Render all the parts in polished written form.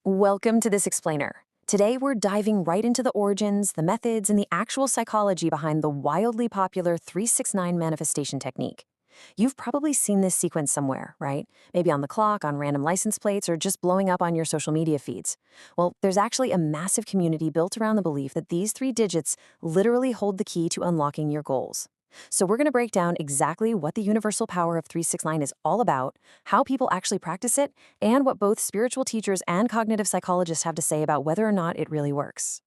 Welcome to This Explainer. Today, we're diving right into the origins, the methods, and the actual psychology behind the wildly popular 369 manifestation technique. You've probably seen this sequence somewhere, right? Maybe on the clock, on random license plates, or just blowing up on your social media feeds. Well, there's actually a massive community built around the belief that these three digits literally hold the key to unlocking your goals. So we're going to break down exactly what the universal power of 369 is all about, how people actually practice it, and what both spiritual teachers and cognitive psychologists have to say about whether or not it really works.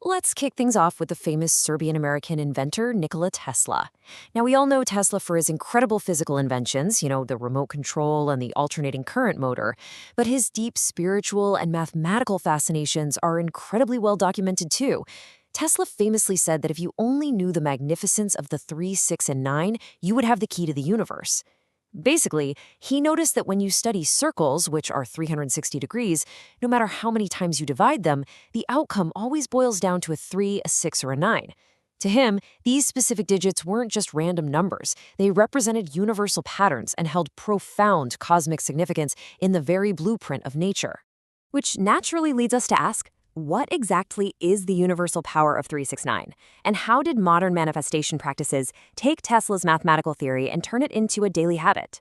Let's kick things off with the famous Serbian-American inventor, Nikola Tesla. Now, we all know Tesla for his incredible physical inventions, the remote control and the alternating current motor, but his deep spiritual and mathematical fascinations are incredibly well documented too. Tesla famously said that if you only knew the magnificence of the 3, 6, and 9, you would have the key to the universe. Basically, he noticed that when you study circles, which are 360 degrees, no matter how many times you divide them, the outcome always boils down to a 3, a 6, or a 9. To him, these specific digits weren't just random numbers. They represented universal patterns and held profound cosmic significance in the very blueprint of nature. Which naturally leads us to ask, what exactly is the universal power of 369? And how did modern manifestation practices take Tesla's mathematical theory and turn it into a daily habit?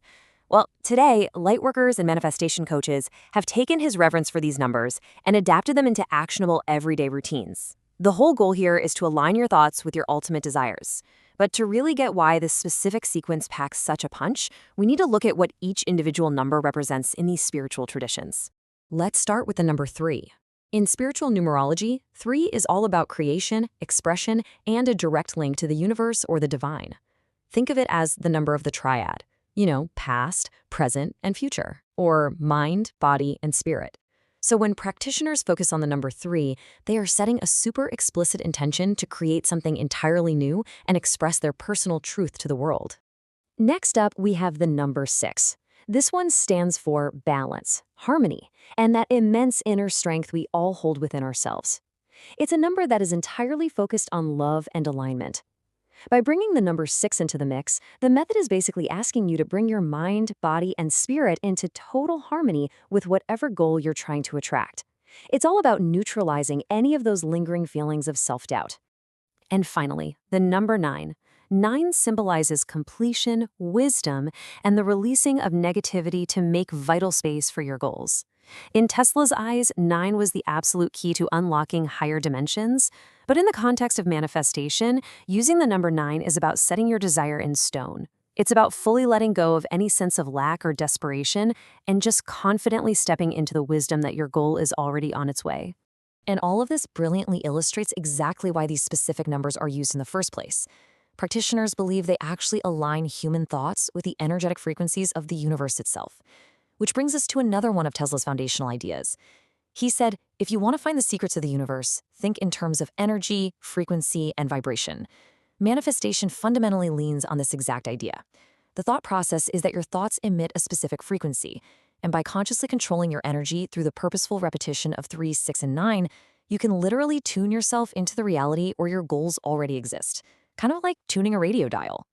Well, today, lightworkers and manifestation coaches have taken his reverence for these numbers and adapted them into actionable everyday routines. The whole goal here is to align your thoughts with your ultimate desires. But to really get why this specific sequence packs such a punch, we need to look at what each individual number represents in these spiritual traditions. Let's start with the number 3. In spiritual numerology, 3 is all about creation, expression, and a direct link to the universe or the divine. Think of it as the number of the triad, past, present, and future, or mind, body, and spirit. So when practitioners focus on the number 3, they are setting a super explicit intention to create something entirely new and express their personal truth to the world. Next up, we have the number 6. This one stands for balance, harmony, and that immense inner strength we all hold within ourselves. It's a number that is entirely focused on love and alignment. By bringing the number 6 into the mix, the method is basically asking you to bring your mind, body, and spirit into total harmony with whatever goal you're trying to attract. It's all about neutralizing any of those lingering feelings of self-doubt. And finally, the number 9. 9 symbolizes completion, wisdom, and the releasing of negativity to make vital space for your goals. In Tesla's eyes, 9 was the absolute key to unlocking higher dimensions. But in the context of manifestation, using the number 9 is about setting your desire in stone. It's about fully letting go of any sense of lack or desperation and just confidently stepping into the wisdom that your goal is already on its way. And all of this brilliantly illustrates exactly why these specific numbers are used in the first place. Practitioners believe they actually align human thoughts with the energetic frequencies of the universe itself. Which brings us to another one of Tesla's foundational ideas. He said, if you want to find the secrets of the universe, think in terms of energy, frequency, and vibration. Manifestation fundamentally leans on this exact idea. The thought process is that your thoughts emit a specific frequency, and by consciously controlling your energy through the purposeful repetition of 3, 6, and 9, you can literally tune yourself into the reality where your goals already exist. Kind of like tuning a radio dial.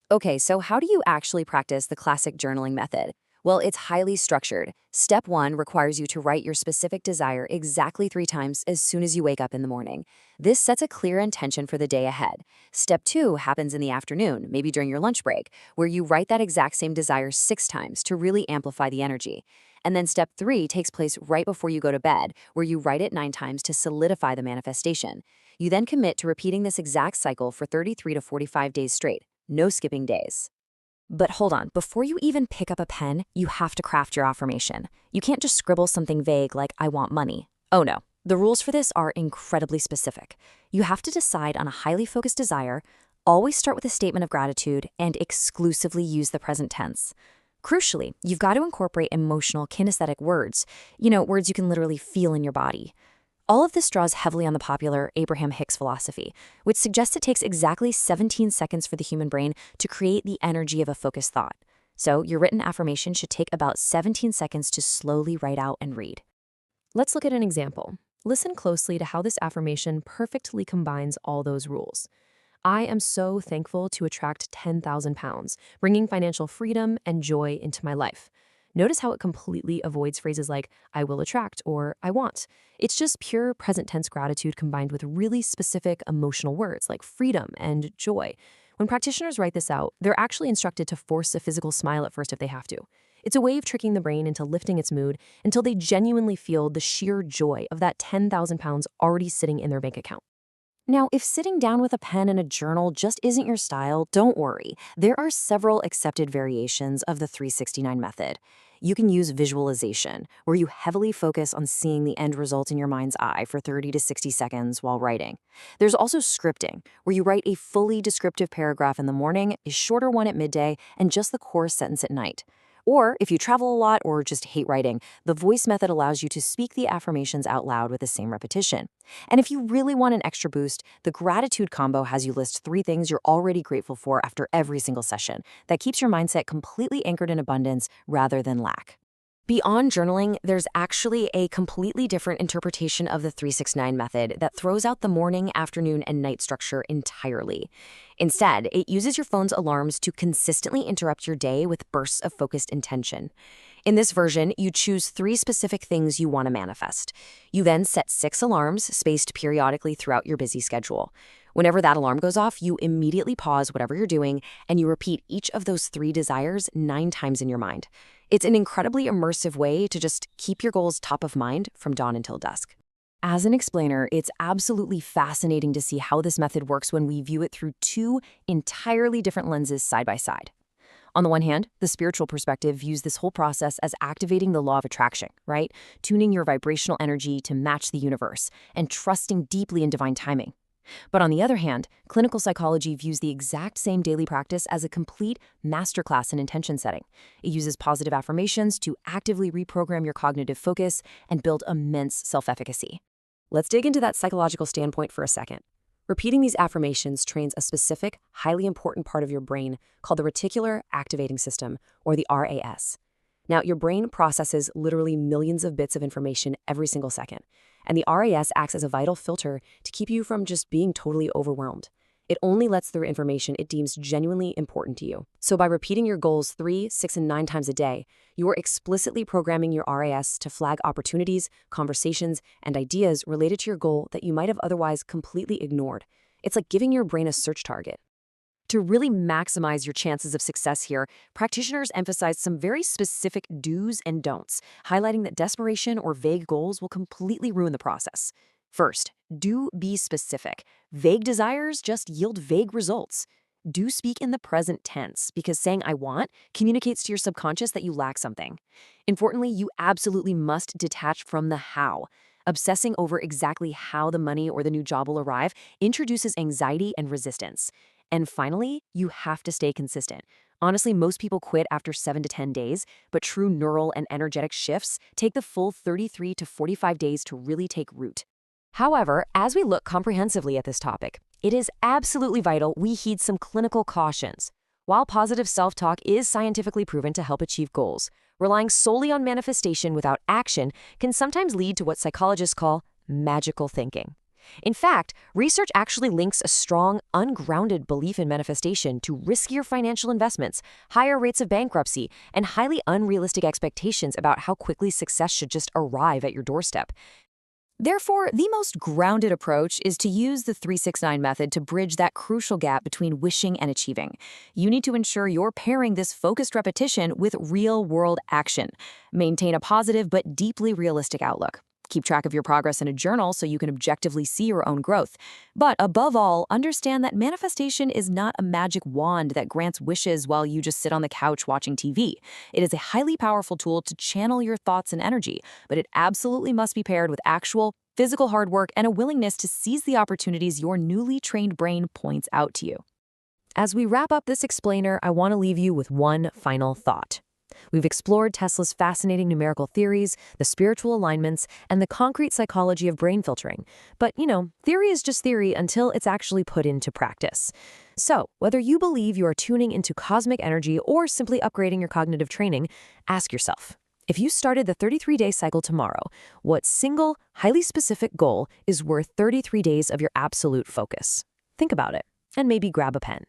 Okay, so how do you actually practice the classic journaling method? Well, it's highly structured. Step 1 requires you to write your specific desire exactly 3 times as soon as you wake up in the morning. This sets a clear intention for the day ahead. Step 2 happens in the afternoon, maybe during your lunch break, where you write that exact same desire 6 times to really amplify the energy. And then step 3 takes place right before you go to bed, where you write it 9 times to solidify the manifestation. You then commit to repeating this exact cycle for 33 to 45 days straight. No skipping days. But hold on, before you even pick up a pen, you have to craft your affirmation. You can't just scribble something vague like, I want money. Oh no, the rules for this are incredibly specific. You have to decide on a highly focused desire, always start with a statement of gratitude, and exclusively use the present tense. Crucially, you've got to incorporate emotional, kinesthetic words, words you can literally feel in your body. All of this draws heavily on the popular Abraham Hicks philosophy, which suggests it takes exactly 17 seconds for the human brain to create the energy of a focused thought. So your written affirmation should take about 17 seconds to slowly write out and read. Let's look at an example. Listen closely to how this affirmation perfectly combines all those rules. I am so thankful to attract 10,000 pounds, bringing financial freedom and joy into my life. Notice how it completely avoids phrases like, I will attract or I want. It's just pure present tense gratitude combined with really specific emotional words like freedom and joy. When practitioners write this out, they're actually instructed to force a physical smile at first if they have to. It's a way of tricking the brain into lifting its mood until they genuinely feel the sheer joy of that 10,000 pounds already sitting in their bank account. Now, if sitting down with a pen and a journal just isn't your style, don't worry. There are several accepted variations of the 369 method. You can use visualization, where you heavily focus on seeing the end result in your mind's eye for 30 to 60 seconds while writing. There's also scripting, where you write a fully descriptive paragraph in the morning, a shorter one at midday, and just the core sentence at night. Or, if you travel a lot or just hate writing, the voice method allows you to speak the affirmations out loud with the same repetition. And if you really want an extra boost, the gratitude combo has you list 3 things you're already grateful for after every single session. That keeps your mindset completely anchored in abundance rather than lack. Beyond journaling, there's actually a completely different interpretation of the 369 method that throws out the morning, afternoon, and night structure entirely. Instead, it uses your phone's alarms to consistently interrupt your day with bursts of focused intention. In this version, you choose 3 specific things you want to manifest. You then set 6 alarms spaced periodically throughout your busy schedule. Whenever that alarm goes off, you immediately pause whatever you're doing and you repeat each of those 3 desires 9 times in your mind. It's an incredibly immersive way to just keep your goals top of mind from dawn until dusk. As an explainer, it's absolutely fascinating to see how this method works when we view it through 2 entirely different lenses side by side. On the one hand, the spiritual perspective views this whole process as activating the law of attraction, right? Tuning your vibrational energy to match the universe and trusting deeply in divine timing. But on the other hand, clinical psychology views the exact same daily practice as a complete masterclass in intention setting. It uses positive affirmations to actively reprogram your cognitive focus and build immense self-efficacy. Let's dig into that psychological standpoint for a second. Repeating these affirmations trains a specific, highly important part of your brain called the reticular activating system, or the RAS. Now, your brain processes literally millions of bits of information every single second, and the RAS acts as a vital filter to keep you from just being totally overwhelmed. It only lets through information it deems genuinely important to you. So by repeating your goals 3, 6, and 9 times a day, you are explicitly programming your RAS to flag opportunities, conversations, and ideas related to your goal that you might have otherwise completely ignored. It's like giving your brain a search target. To really maximize your chances of success here, practitioners emphasize some very specific do's and don'ts, highlighting that desperation or vague goals will completely ruin the process. First, do be specific. Vague desires just yield vague results. Do speak in the present tense, because saying I want communicates to your subconscious that you lack something. Importantly, you absolutely must detach from the how. Obsessing over exactly how the money or the new job will arrive introduces anxiety and resistance. And finally, you have to stay consistent. Honestly, most people quit after 7 to 10 days, but true neural and energetic shifts take the full 33 to 45 days to really take root. However, as we look comprehensively at this topic, it is absolutely vital we heed some clinical cautions. While positive self-talk is scientifically proven to help achieve goals, relying solely on manifestation without action can sometimes lead to what psychologists call magical thinking. In fact, research actually links a strong, ungrounded belief in manifestation to riskier financial investments, higher rates of bankruptcy, and highly unrealistic expectations about how quickly success should just arrive at your doorstep. Therefore, the most grounded approach is to use the 369 method to bridge that crucial gap between wishing and achieving. You need to ensure you're pairing this focused repetition with real-world action. Maintain a positive but deeply realistic outlook. Keep track of your progress in a journal so you can objectively see your own growth. But above all, understand that manifestation is not a magic wand that grants wishes while you just sit on the couch watching TV. It is a highly powerful tool to channel your thoughts and energy, but it absolutely must be paired with actual, physical hard work and a willingness to seize the opportunities your newly trained brain points out to you. As we wrap up this explainer, I want to leave you with one final thought. We've explored Tesla's fascinating numerical theories, the spiritual alignments, and the concrete psychology of brain filtering. But, theory is just theory until it's actually put into practice. So, whether you believe you are tuning into cosmic energy or simply upgrading your cognitive training, ask yourself, if you started the 33-day cycle tomorrow, what single, highly specific goal is worth 33 days of your absolute focus? Think about it, and maybe grab a pen.